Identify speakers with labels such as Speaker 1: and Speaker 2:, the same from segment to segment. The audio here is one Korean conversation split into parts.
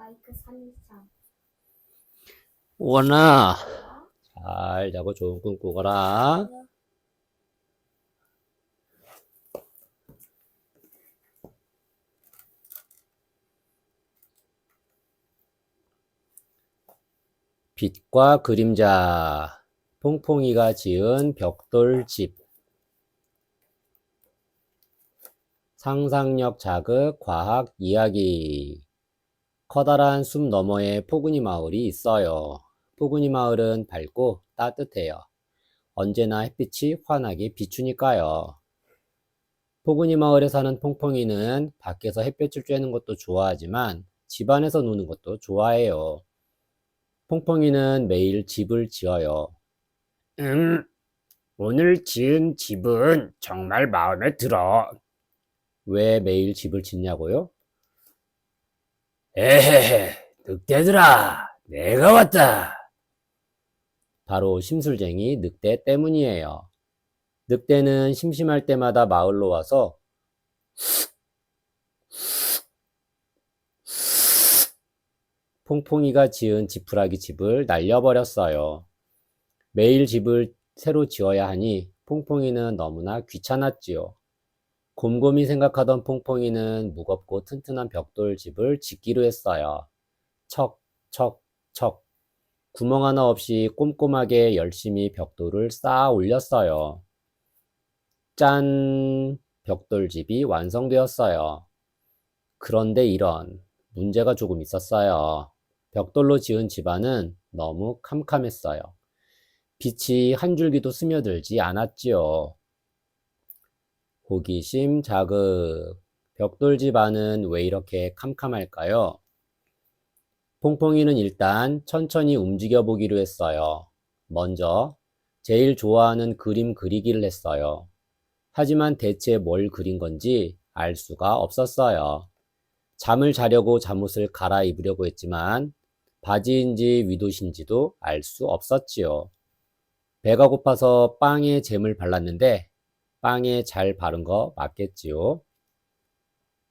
Speaker 1: 마이크 3장.
Speaker 2: 원아, 잘 자고 좋은 꿈 꾸거라. 빛과 그림자, 퐁퐁이가 지은 벽돌집. 상상력 자극 과학 이야기. 커다란 숲 너머에 포근이 마을이 있어요. 포근이 마을은 밝고 따뜻해요. 언제나 햇빛이 환하게 비추니까요. 포근이 마을에 사는 퐁퐁이는 밖에서 햇볕을 쬐는 것도 좋아하지만 집 안에서 노는 것도 좋아해요. 퐁퐁이는 매일 집을 지어요. 오늘 지은 집은 정말 마음에 들어. 왜 매일 집을 짓냐고요? 에헤헤, 늑대들아, 내가 왔다. 바로 심술쟁이 늑대 때문이에요. 늑대는 심심할 때마다 마을로 와서 퐁퐁이가 지은 지푸라기 집을 날려버렸어요. 매일 집을 새로 지어야 하니 퐁퐁이는 너무나 귀찮았지요. 곰곰이 생각하던 퐁퐁이는 무겁고 튼튼한 벽돌 집을 짓기로 했어요. 척, 척, 척. 구멍 하나 없이 꼼꼼하게 열심히 벽돌을 쌓아 올렸어요. 짠! 벽돌집이 완성되었어요. 그런데 이런 문제가 조금 있었어요. 벽돌로 지은 집안은 너무 캄캄했어요. 빛이 한 줄기도 스며들지 않았지요. 호기심 자극. 벽돌집 안은 왜 이렇게 캄캄할까요? 퐁퐁이는 일단 천천히 움직여 보기로 했어요. 먼저 제일 좋아하는 그림 그리기를 했어요. 하지만 대체 뭘 그린 건지 알 수가 없었어요. 잠을 자려고 잠옷을 갈아입으려고 했지만 바지인지 윗옷인지도 알 수 없었지요. 배가 고파서 빵에 잼을 발랐는데 빵에 잘 바른 거 맞겠지요.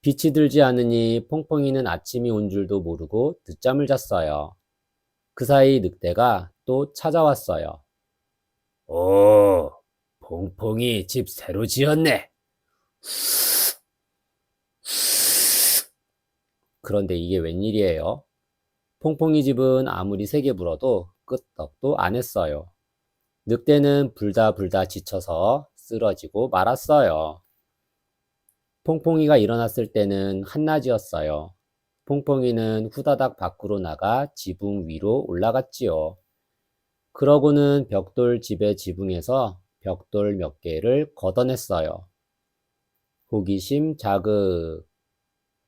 Speaker 2: 빛이 들지 않으니 퐁퐁이는 아침이 온 줄도 모르고 늦잠을 잤어요. 그 사이 늑대가 또 찾아왔어요. 오, 퐁퐁이 집 새로 지었네. 그런데 이게 웬일이에요? 퐁퐁이 집은 아무리 세게 불어도 끄떡도 안 했어요. 늑대는 불다 지쳐서 쓰러지고 말았어요. 퐁퐁이가 일어났을 때는 한낮이었어요. 퐁퐁이는 후다닥 밖으로 나가 지붕 위로 올라갔지요. 그러고는 벽돌 집의 지붕에서 벽돌 몇 개를 걷어냈어요. 호기심 자극.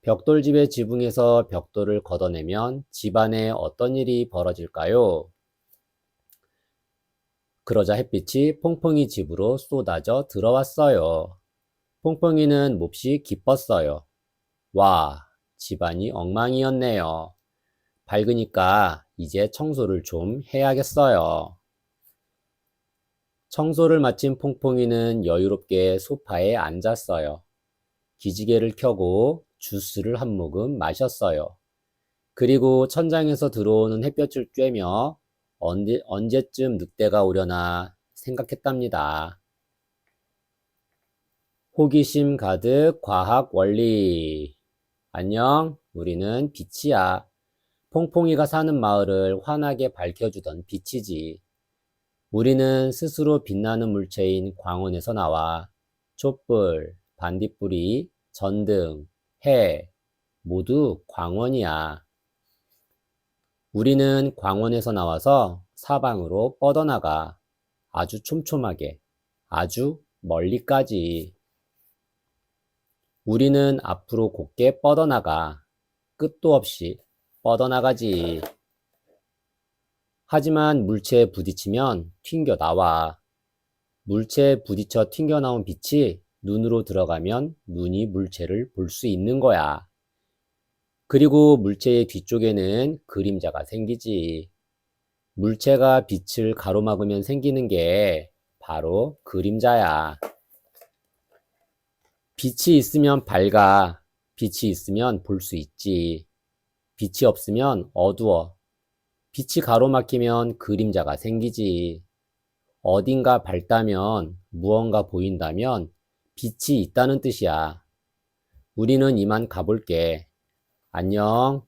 Speaker 2: 벽돌집의 지붕에서 벽돌을 걷어내면 집안에 어떤 일이 벌어질까요? 그러자 햇빛이 퐁퐁이 집으로 쏟아져 들어왔어요. 퐁퐁이는 몹시 기뻤어요. 와, 집안이 엉망이었네요. 밝으니까 이제 청소를 좀 해야겠어요. 청소를 마친 퐁퐁이는 여유롭게 소파에 앉았어요. 기지개를 켜고 주스를 한 모금 마셨어요. 그리고 천장에서 들어오는 햇볕을 쬐며 언제쯤 늑대가 오려나 생각했답니다. 호기심 가득 과학 원리. 안녕, 우리는 빛이야. 퐁퐁이가 사는 마을을 환하게 밝혀주던 빛이지. 우리는 스스로 빛나는 물체인 광원에서 나와 촛불, 반딧불이, 전등, 해, 모두 광원이야. 우리는 광원에서 나와서 사방으로 뻗어나가. 아주 촘촘하게, 아주 멀리까지. 우리는 앞으로 곧게 뻗어나가. 끝도 없이 뻗어나가지. 하지만 물체에 부딪히면 튕겨 나와. 물체에 부딪혀 튕겨 나온 빛이 눈으로 들어가면 눈이 물체를 볼 수 있는 거야. 그리고 물체의 뒤쪽에는 그림자가 생기지. 물체가 빛을 가로막으면 생기는 게 바로 그림자야. 빛이 있으면 밝아. 빛이 있으면 볼 수 있지. 빛이 없으면 어두워. 빛이 가로막히면 그림자가 생기지. 어딘가 밝다면, 무언가 보인다면 빛이 있다는 뜻이야. 우리는 이만 가볼게. 안녕.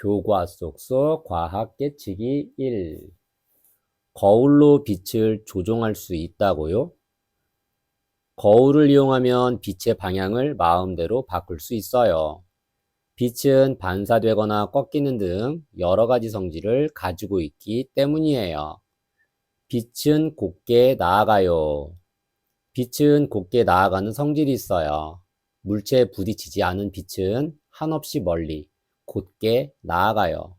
Speaker 2: 교과 속속 과학 깨치기 1. 거울로 빛을 조종할 수 있다고요? 거울을 이용하면 빛의 방향을 마음대로 바꿀 수 있어요. 빛은 반사되거나 꺾이는 등 여러 가지 성질을 가지고 있기 때문이에요. 빛은 곱게 나아가요. 빛은 곱게 나아가는 성질이 있어요. 물체에 부딪히지 않은 빛은 한없이 멀리 곧게 나아가요.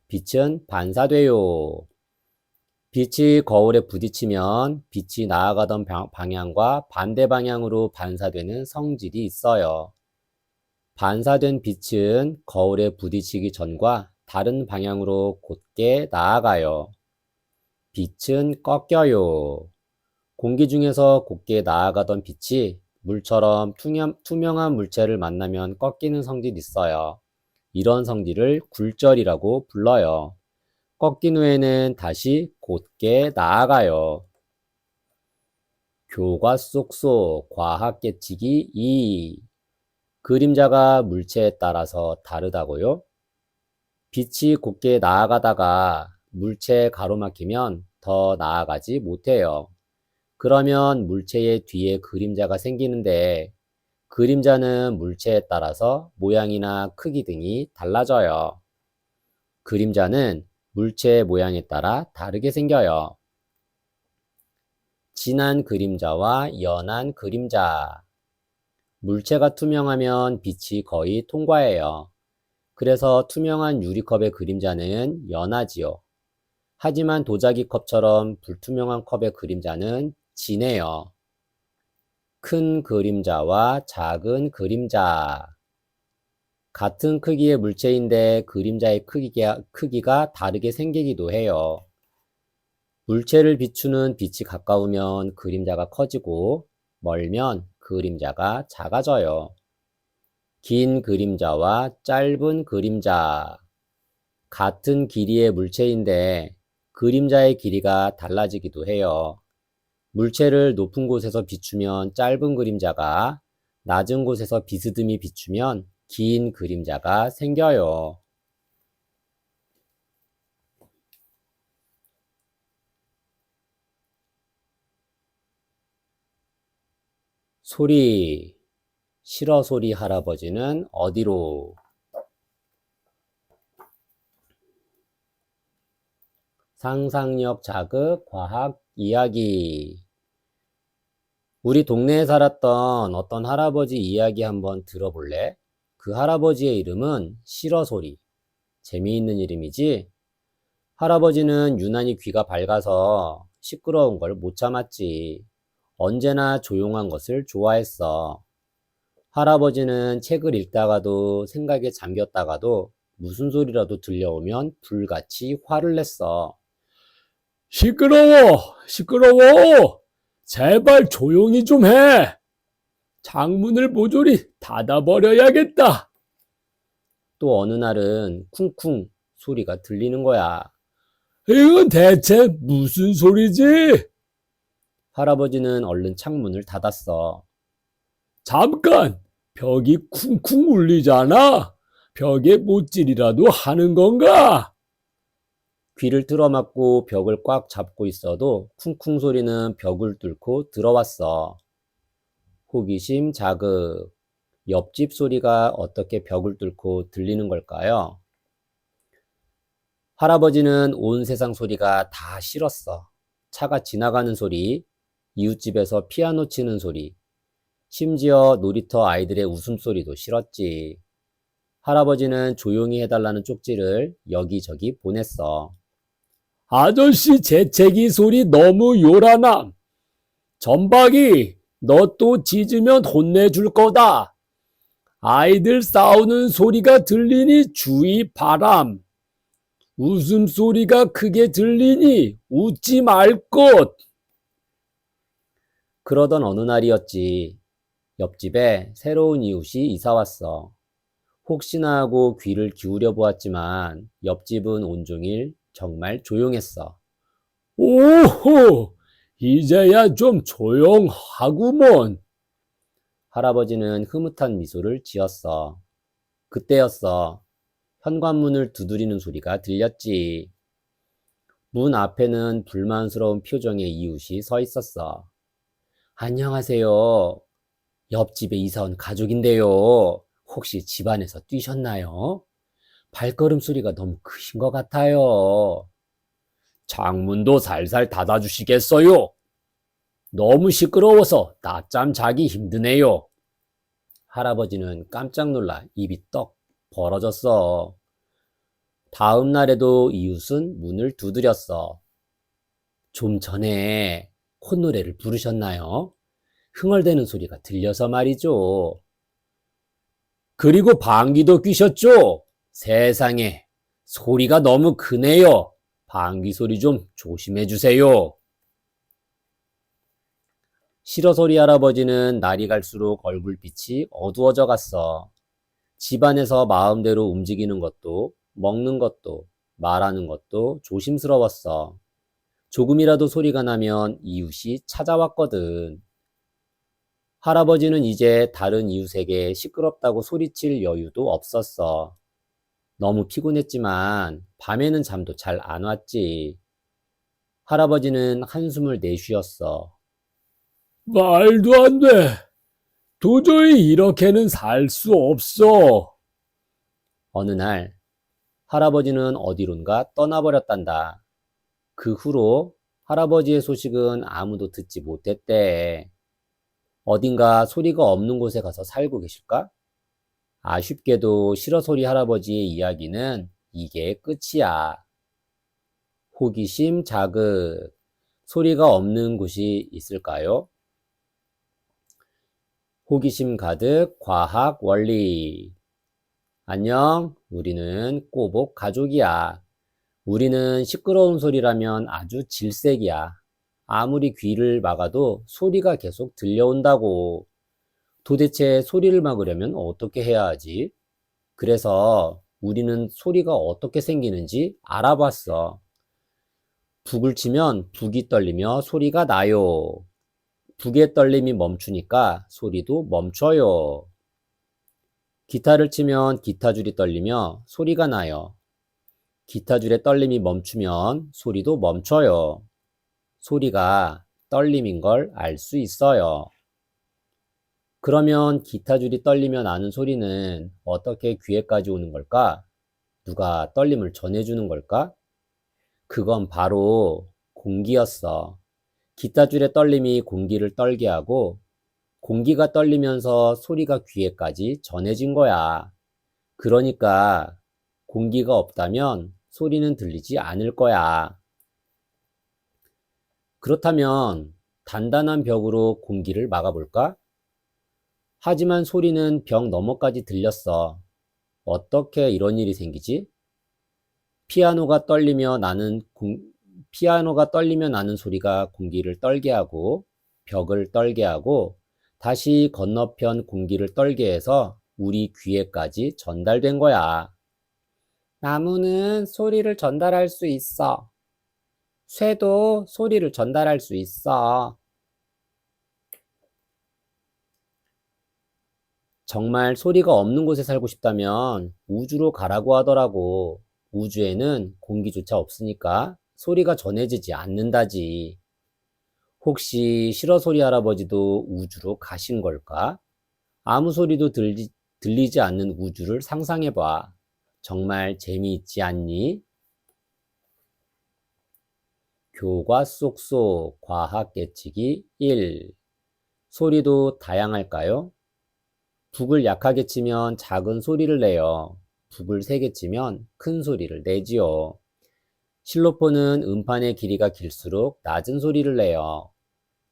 Speaker 2: 빛은 반사돼요. 빛이 거울에 부딪히면 빛이 나아가던 방향과 반대 방향으로 반사되는 성질이 있어요. 반사된 빛은 거울에 부딪히기 전과 다른 방향으로 곧게 나아가요. 빛은 꺾여요. 공기 중에서 곧게 나아가던 빛이 물처럼 투명한 물체를 만나면 꺾이는 성질이 있어요. 이런 성질을 굴절이라고 불러요. 꺾인 후에는 다시 곧게 나아가요. 교과 속속 과학 깨치기 2. 그림자가 물체에 따라서 다르다고요? 빛이 곧게 나아가다가 물체에 가로막히면 더 나아가지 못해요. 그러면 물체의 뒤에 그림자가 생기는데 그림자는 물체에 따라서 모양이나 크기 등이 달라져요. 그림자는 물체의 모양에 따라 다르게 생겨요. 진한 그림자와 연한 그림자. 물체가 투명하면 빛이 거의 통과해요. 그래서 투명한 유리컵의 그림자는 연하지요. 하지만 도자기 컵처럼 불투명한 컵의 그림자는 진해요. 큰 그림자와 작은 그림자. 같은 크기의 물체인데 그림자의 크기가 다르게 생기기도 해요. 물체를 비추는 빛이 가까우면 그림자가 커지고 멀면 그림자가 작아져요. 긴 그림자와 짧은 그림자. 같은 길이의 물체인데 그림자의 길이가 달라지기도 해요. 물체를 높은 곳에서 비추면 짧은 그림자가, 낮은 곳에서 비스듬히 비추면 긴 그림자가 생겨요. 소리. 실어 소리 할아버지는 어디로? 상상력 자극 과학 이야기. 우리 동네에 살았던 어떤 할아버지 이야기 한번 들어볼래? 그 할아버지의 이름은 실어소리. 재미있는 이름이지? 할아버지는 유난히 귀가 밝아서 시끄러운 걸 못 참았지. 언제나 조용한 것을 좋아했어. 할아버지는 책을 읽다가도 생각에 잠겼다가도 무슨 소리라도 들려오면 불같이 화를 냈어.
Speaker 1: 시끄러워! 시끄러워! 제발 조용히 좀 해! 창문을 모조리 닫아버려야겠다!
Speaker 2: 또 어느 날은 쿵쿵 소리가 들리는 거야.
Speaker 1: 이건 대체 무슨 소리지?
Speaker 2: 할아버지는 얼른 창문을 닫았어.
Speaker 1: 잠깐! 벽이 쿵쿵 울리잖아? 벽에 못질이라도 하는 건가?
Speaker 2: 귀를 틀어막고 벽을 꽉 잡고 있어도 쿵쿵 소리는 벽을 뚫고 들어왔어. 호기심 자극. 옆집 소리가 어떻게 벽을 뚫고 들리는 걸까요? 할아버지는 온 세상 소리가 다 싫었어. 차가 지나가는 소리, 이웃집에서 피아노 치는 소리, 심지어 놀이터 아이들의 웃음소리도 싫었지. 할아버지는 조용히 해달라는 쪽지를 여기저기 보냈어.
Speaker 1: 아저씨 재채기 소리 너무 요란함. 전박이, 너 또 짖으면 혼내줄 거다. 아이들 싸우는 소리가 들리니 주의 바람. 웃음소리가 크게 들리니 웃지 말 것.
Speaker 2: 그러던 어느 날이었지. 옆집에 새로운 이웃이 이사 왔어. 혹시나 하고 귀를 기울여 보았지만 옆집은 온종일 정말 조용했어.
Speaker 1: 오호, 이제야 좀 조용하구먼.
Speaker 2: 할아버지는 흐뭇한 미소를 지었어. 그때였어. 현관문을 두드리는 소리가 들렸지. 문 앞에는 불만스러운 표정의 이웃이 서 있었어. 안녕하세요. 옆집에 이사 온 가족인데요. 혹시 집안에서 뛰셨나요? 발걸음 소리가 너무 크신 것 같아요.
Speaker 1: 창문도 살살 닫아주시겠어요? 너무 시끄러워서 낮잠 자기 힘드네요.
Speaker 2: 할아버지는 깜짝 놀라 입이 떡 벌어졌어. 다음 날에도 이웃은 문을 두드렸어. 좀 전에 콧노래를 부르셨나요? 흥얼대는 소리가 들려서 말이죠.
Speaker 1: 그리고 방귀도 뀌셨죠? 세상에, 소리가 너무 크네요. 방귀 소리 좀 조심해 주세요.
Speaker 2: 시러소리 할아버지는 날이 갈수록 얼굴빛이 어두워져 갔어. 집안에서 마음대로 움직이는 것도, 먹는 것도, 말하는 것도 조심스러웠어. 조금이라도 소리가 나면 이웃이 찾아왔거든. 할아버지는 이제 다른 이웃에게 시끄럽다고 소리칠 여유도 없었어. 너무 피곤했지만 밤에는 잠도 잘 안 왔지. 할아버지는 한숨을 내쉬었어.
Speaker 1: 말도 안 돼. 도저히 이렇게는 살 수 없어.
Speaker 2: 어느 날 할아버지는 어디론가 떠나버렸단다. 그 후로 할아버지의 소식은 아무도 듣지 못했대. 어딘가 소리가 없는 곳에 가서 살고 계실까? 아쉽게도 시러소리 할아버지의 이야기는 이게 끝이야. 호기심 자극. 소리가 없는 곳이 있을까요? 호기심 가득 과학 원리. 안녕, 우리는 꼬복 가족이야. 우리는 시끄러운 소리라면 아주 질색이야. 아무리 귀를 막아도 소리가 계속 들려온다고. 도대체 소리를 막으려면 어떻게 해야 하지? 그래서 우리는 소리가 어떻게 생기는지 알아봤어. 북을 치면 북이 떨리며 소리가 나요. 북의 떨림이 멈추니까 소리도 멈춰요. 기타를 치면 기타줄이 떨리며 소리가 나요. 기타줄의 떨림이 멈추면 소리도 멈춰요. 소리가 떨림인 걸 알 수 있어요. 그러면 기타줄이 떨리면 나는 소리는 어떻게 귀에까지 오는 걸까? 누가 떨림을 전해주는 걸까? 그건 바로 공기였어. 기타줄의 떨림이 공기를 떨게 하고 공기가 떨리면서 소리가 귀에까지 전해진 거야. 그러니까 공기가 없다면 소리는 들리지 않을 거야. 그렇다면 단단한 벽으로 공기를 막아볼까? 하지만 소리는 벽 너머까지 들렸어. 어떻게 이런 일이 생기지? 피아노가 떨리며 나는 소리가 공기를 떨게 하고 벽을 떨게 하고 다시 건너편 공기를 떨게 해서 우리 귀에까지 전달된 거야. 나무는 소리를 전달할 수 있어. 쇠도 소리를 전달할 수 있어. 정말 소리가 없는 곳에 살고 싶다면 우주로 가라고 하더라고. 우주에는 공기조차 없으니까 소리가 전해지지 않는다지. 혹시 시러소리 할아버지도 우주로 가신 걸까? 아무 소리도 들리지 않는 우주를 상상해봐. 정말 재미있지 않니? 교과 쏙쏙 과학 깨치기 1. 소리도 다양할까요? 북을 약하게 치면 작은 소리를 내요. 북을 세게 치면 큰 소리를 내지요. 실로폰은 음판의 길이가 길수록 낮은 소리를 내요.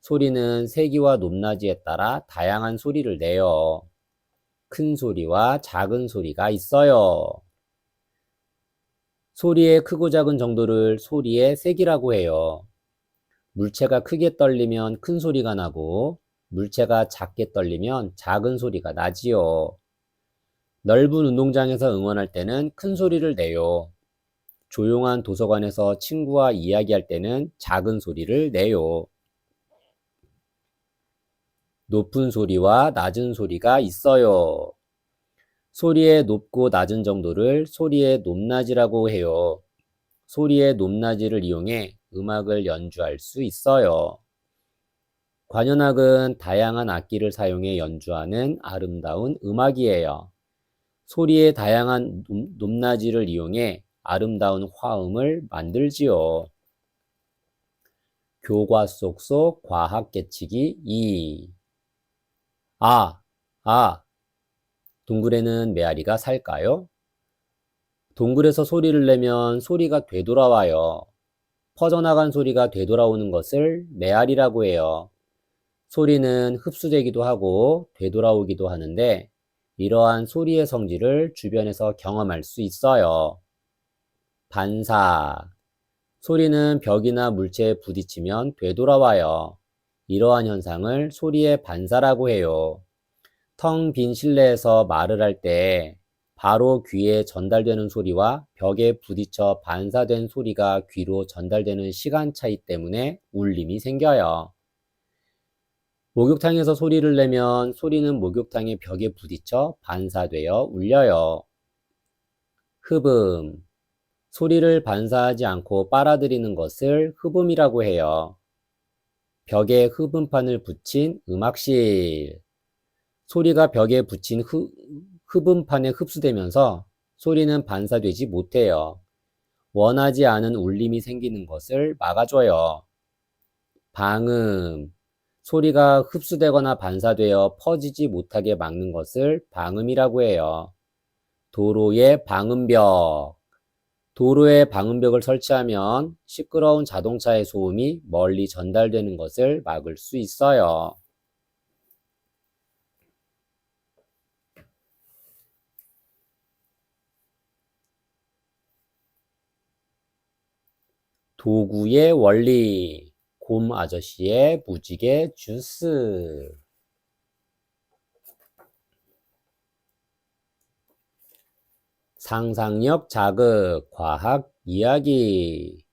Speaker 2: 소리는 세기와 높낮이에 따라 다양한 소리를 내요. 큰 소리와 작은 소리가 있어요. 소리의 크고 작은 정도를 소리의 세기라고 해요. 물체가 크게 떨리면 큰 소리가 나고 물체가 작게 떨리면 작은 소리가 나지요. 넓은 운동장에서 응원할 때는 큰 소리를 내요. 조용한 도서관에서 친구와 이야기할 때는 작은 소리를 내요. 높은 소리와 낮은 소리가 있어요. 소리의 높고 낮은 정도를 소리의 높낮이라고 해요. 소리의 높낮이를 이용해 음악을 연주할 수 있어요. 관현악은 다양한 악기를 사용해 연주하는 아름다운 음악이에요. 소리의 다양한 높낮이를 이용해 아름다운 화음을 만들지요. 교과 속 과학 계치기 2. 아, 동굴에는 메아리가 살까요? 동굴에서 소리를 내면 소리가 되돌아와요. 퍼져나간 소리가 되돌아오는 것을 메아리라고 해요. 소리는 흡수되기도 하고 되돌아오기도 하는데 이러한 소리의 성질을 주변에서 경험할 수 있어요. 반사. 소리는 벽이나 물체에 부딪히면 되돌아와요. 이러한 현상을 소리의 반사라고 해요. 텅 빈 실내에서 말을 할 때 바로 귀에 전달되는 소리와 벽에 부딪혀 반사된 소리가 귀로 전달되는 시간 차이 때문에 울림이 생겨요. 목욕탕에서 소리를 내면 소리는 목욕탕의 벽에 부딪혀 반사되어 울려요. 흡음. 소리를 반사하지 않고 빨아들이는 것을 흡음이라고 해요. 벽에 흡음판을 붙인 음악실. 소리가 벽에 붙인 흡음판에 흡수되면서 소리는 반사되지 못해요. 원하지 않은 울림이 생기는 것을 막아줘요. 방음. 소리가 흡수되거나 반사되어 퍼지지 못하게 막는 것을 방음이라고 해요. 도로의 방음벽. 도로에 방음벽을 설치하면 시끄러운 자동차의 소음이 멀리 전달되는 것을 막을 수 있어요. 도구의 원리. 곰 아저씨의 무지개 주스. 상상력 자극, 과학 이야기.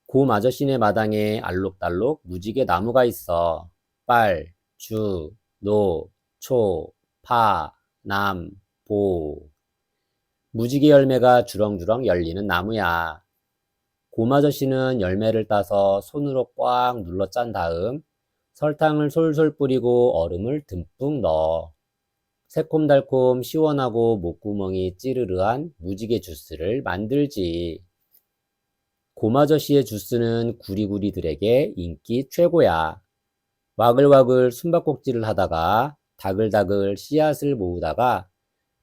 Speaker 2: 곰 아저씨네 마당에 알록달록 무지개 나무가 있어. 빨, 주, 노, 초, 파, 남, 보. 무지개 열매가 주렁주렁 열리는 나무야. 곰 아저씨는 열매를 따서 손으로 꽉 눌러 짠 다음 설탕을 솔솔 뿌리고 얼음을 듬뿍 넣어. 새콤달콤 시원하고 목구멍이 찌르르한 무지개 주스를 만들지. 곰 아저씨의 주스는 구리구리들에게 인기 최고야. 와글와글 숨바꼭질을 하다가 다글다글 씨앗을 모으다가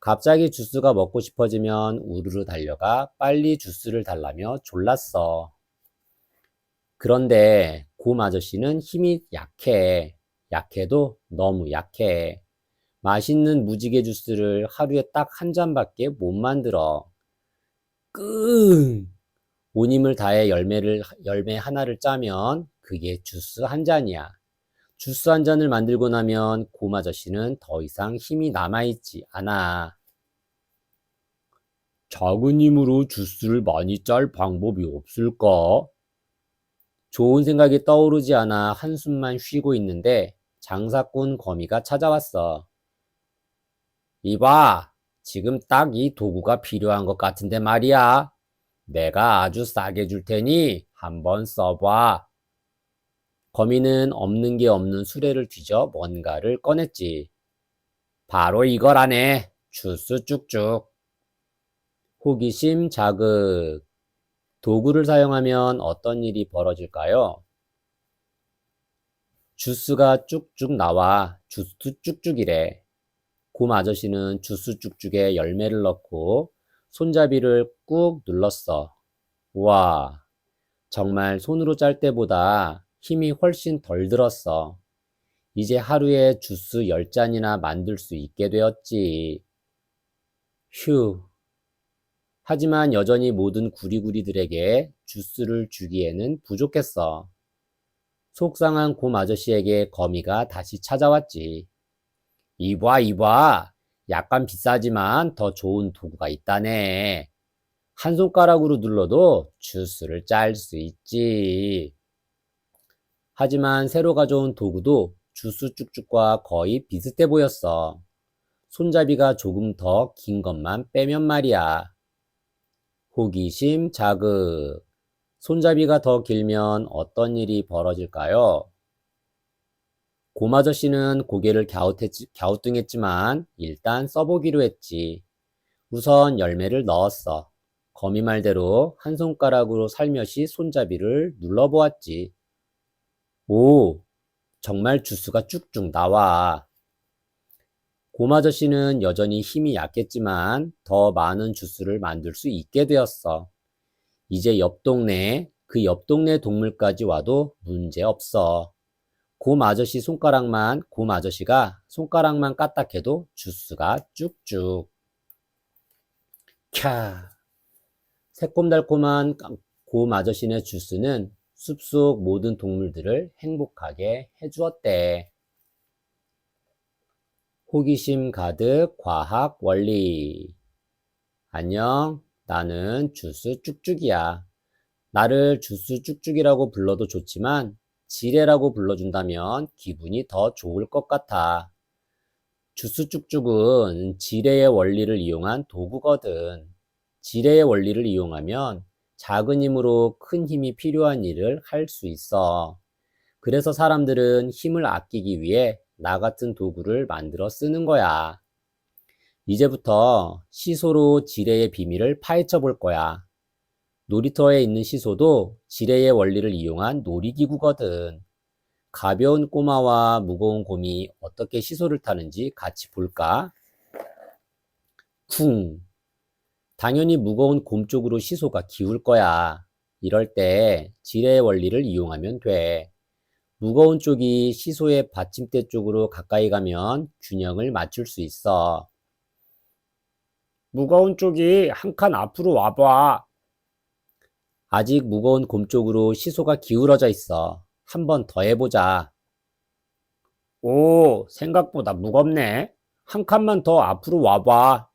Speaker 2: 갑자기 주스가 먹고 싶어지면 우르르 달려가 빨리 주스를 달라며 졸랐어. 그런데 곰 아저씨는 힘이 약해. 약해도 너무 약해. 맛있는 무지개 주스를 하루에 딱 한 잔밖에 못 만들어. 끙! 온 힘을 다해 열매 하나를 짜면 그게 주스 한 잔이야. 주스 한 잔을 만들고 나면 곰 아저씨는 더 이상 힘이 남아있지 않아.
Speaker 1: 작은 힘으로 주스를 많이 짤 방법이 없을까?
Speaker 2: 좋은 생각이 떠오르지 않아 한숨만 쉬고 있는데 장사꾼 거미가 찾아왔어. 이봐, 지금 딱 이 도구가 필요한 것 같은데 말이야. 내가 아주 싸게 줄 테니 한번 써봐. 거미는 없는 게 없는 수레를 뒤져 뭔가를 꺼냈지. 바로 이거라네. 주스 쭉쭉. 호기심 자극. 도구를 사용하면 어떤 일이 벌어질까요? 주스가 쭉쭉 나와. 주스 쭉쭉이래. 곰 아저씨는 주스 쭉쭉에 열매를 넣고 손잡이를 꾹 눌렀어. 우와, 정말 손으로 짤 때보다 힘이 훨씬 덜 들었어. 이제 하루에 주스 10잔이나 만들 수 있게 되었지. 휴. 하지만 여전히 모든 구리구리들에게 주스를 주기에는 부족했어. 속상한 곰 아저씨에게 거미가 다시 찾아왔지. 이봐, 이봐. 약간 비싸지만 더 좋은 도구가 있다네. 한 손가락으로 눌러도 주스를 짤 수 있지. 하지만 새로 가져온 도구도 주스 쭉쭉과 거의 비슷해 보였어. 손잡이가 조금 더 긴 것만 빼면 말이야. 호기심 자극. 손잡이가 더 길면 어떤 일이 벌어질까요? 곰아저씨는 고개를 갸우뚱했지만 일단 써보기로 했지. 우선 열매를 넣었어. 거미 말대로 한 손가락으로 살며시 손잡이를 눌러보았지. 오, 정말 주스가 쭉쭉 나와. 곰아저씨는 여전히 힘이 약했지만 더 많은 주스를 만들 수 있게 되었어. 이제 그 옆 동네 동물까지 와도 문제 없어. 곰 아저씨가 손가락만 까딱해도 주스가 쭉쭉. 캬. 새콤달콤한 곰 아저씨네 주스는 숲속 모든 동물들을 행복하게 해주었대. 호기심 가득 과학 원리. 안녕, 나는 주스 쭉쭉이야. 나를 주스 쭉쭉이라고 불러도 좋지만 지레라고 불러준다면 기분이 더 좋을 것 같아. 주스 쭉쭉은 지레의 원리를 이용한 도구거든. 지레의 원리를 이용하면 작은 힘으로 큰 힘이 필요한 일을 할 수 있어. 그래서 사람들은 힘을 아끼기 위해 나 같은 도구를 만들어 쓰는 거야. 이제부터 시소로 지레의 비밀을 파헤쳐 볼 거야. 놀이터에 있는 시소도 지레의 원리를 이용한 놀이기구거든. 가벼운 꼬마와 무거운 곰이 어떻게 시소를 타는지 같이 볼까? 쿵! 당연히 무거운 곰 쪽으로 시소가 기울 거야. 이럴 때 지레의 원리를 이용하면 돼. 무거운 쪽이 시소의 받침대 쪽으로 가까이 가면 균형을 맞출 수 있어. 무거운 쪽이 한 칸 앞으로 와봐. 아직 무거운 곰 쪽으로 시소가 기울어져 있어. 한 번 더 해보자. 오, 생각보다 무겁네. 한 칸만 더 앞으로 와봐.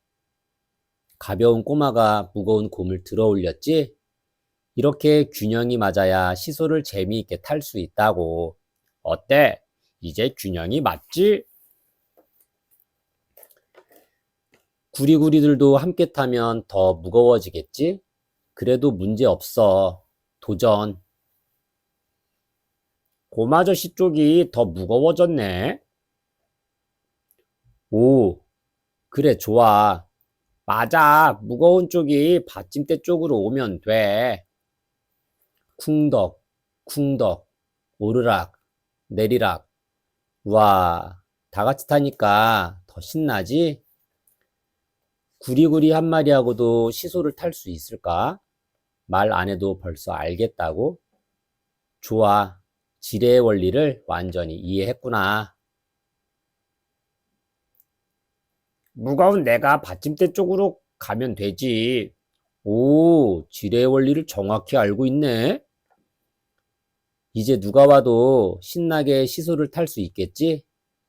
Speaker 2: 가벼운 꼬마가 무거운 곰을 들어 올렸지? 이렇게 균형이 맞아야 시소를 재미있게 탈 수 있다고. 어때? 이제 균형이 맞지? 구리구리들도 함께 타면 더 무거워지겠지? 그래도 문제 없어. 도전. 곰아저씨 쪽이 더 무거워졌네. 오, 그래, 좋아. 맞아. 무거운 쪽이 받침대 쪽으로 오면 돼. 쿵덕, 쿵덕, 오르락, 내리락. 와, 다 같이 타니까 더 신나지? 구리구리 한 마리하고도 시소를 탈 수 있을까? 말 안 해도 벌써 알겠다고? 좋아. 지뢰의 원리를 완전히 이해했구나. 무거운 내가 받침대 쪽으로 가면 되지. 오, 지뢰의 원리를 정확히 알고 있네. 이제 누가 와도 신나게 시소를 탈 수 있겠지?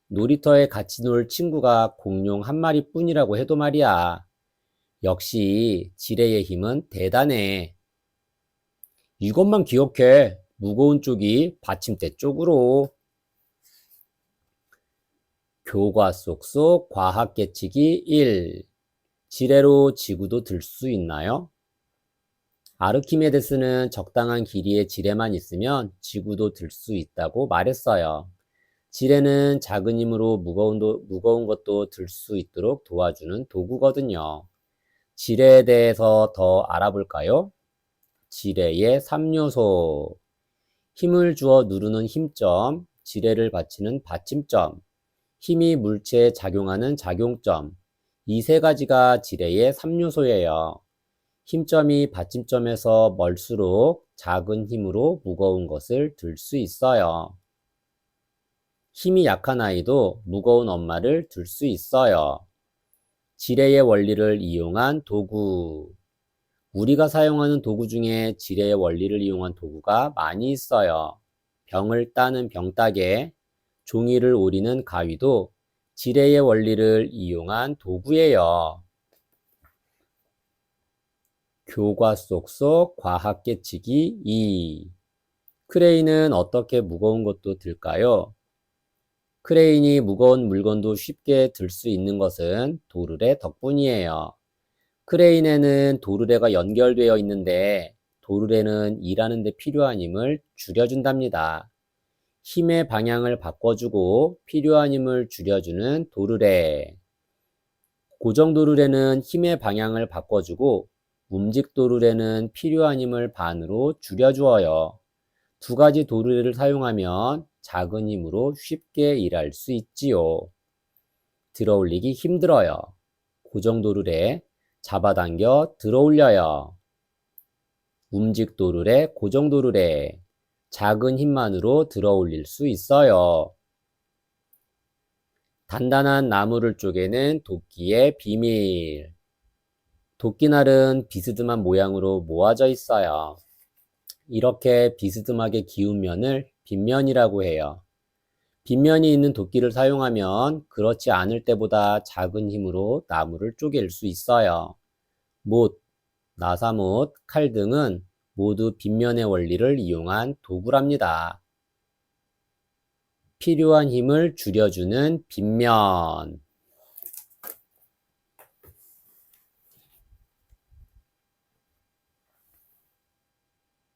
Speaker 2: 놀이터에 같이 놀 친구가 공룡 한 마리뿐이라고 해도 말이야. 역시 지뢰의 힘은 대단해. 이것만 기억해. 무거운 쪽이 받침대 쪽으로. 교과 속 과학 계치기 1. 지뢰로 지구도 들 수 있나요? 아르키메데스는 적당한 길이의 지뢰만 있으면 지구도 들 수 있다고 말했어요. 지뢰는 작은 힘으로 무거운 것도 들 수 있도록 도와주는 도구거든요. 지뢰에 대해서 더 알아볼까요? 지뢰의 3요소. 힘을 주어 누르는 힘점, 지뢰를 받치는 받침점, 힘이 물체에 작용하는 작용점. 이 세 가지가 지뢰의 3요소예요. 힘점이 받침점에서 멀수록 작은 힘으로 무거운 것을 들 수 있어요. 힘이 약한 아이도 무거운 엄마를 들 수 있어요. 지뢰의 원리를 이용한 도구. 우리가 사용하는 도구 중에 지뢰의 원리를 이용한 도구가 많이 있어요. 병을 따는 병따개, 종이를 오리는 가위도 지레의 원리를 이용한 도구예요. 교과 속 과학 깨치기 2. 크레인은 어떻게 무거운 것도 들까요? 크레인이 무거운 물건도 쉽게 들 수 있는 것은 도르래 덕분이에요. 크레인에는 도르래가 연결되어 있는데 도르래는 일하는 데 필요한 힘을 줄여준답니다. 힘의 방향을 바꿔주고 필요한 힘을 줄여주는 도르래. 고정 도르래는 힘의 방향을 바꿔주고 움직 도르래는 필요한 힘을 반으로 줄여주어요. 두 가지 도르래를 사용하면 작은 힘으로 쉽게 일할 수 있지요. 들어올리기 힘들어요. 고정 도르래 잡아당겨 들어올려요. 움직 도르래, 고정 도르래 작은 힘만으로 들어올릴 수 있어요. 단단한 나무를 쪼개는 도끼의 비밀. 도끼날은 비스듬한 모양으로 모아져 있어요. 이렇게 비스듬하게 기운 면을 빗면이라고 해요. 빗면이 있는 도끼를 사용하면 그렇지 않을 때보다 작은 힘으로 나무를 쪼갤 수 있어요. 못, 나사못, 칼 등은 모두 빗면의 원리를 이용한 도구랍니다. 필요한 힘을 줄여주는 빗면.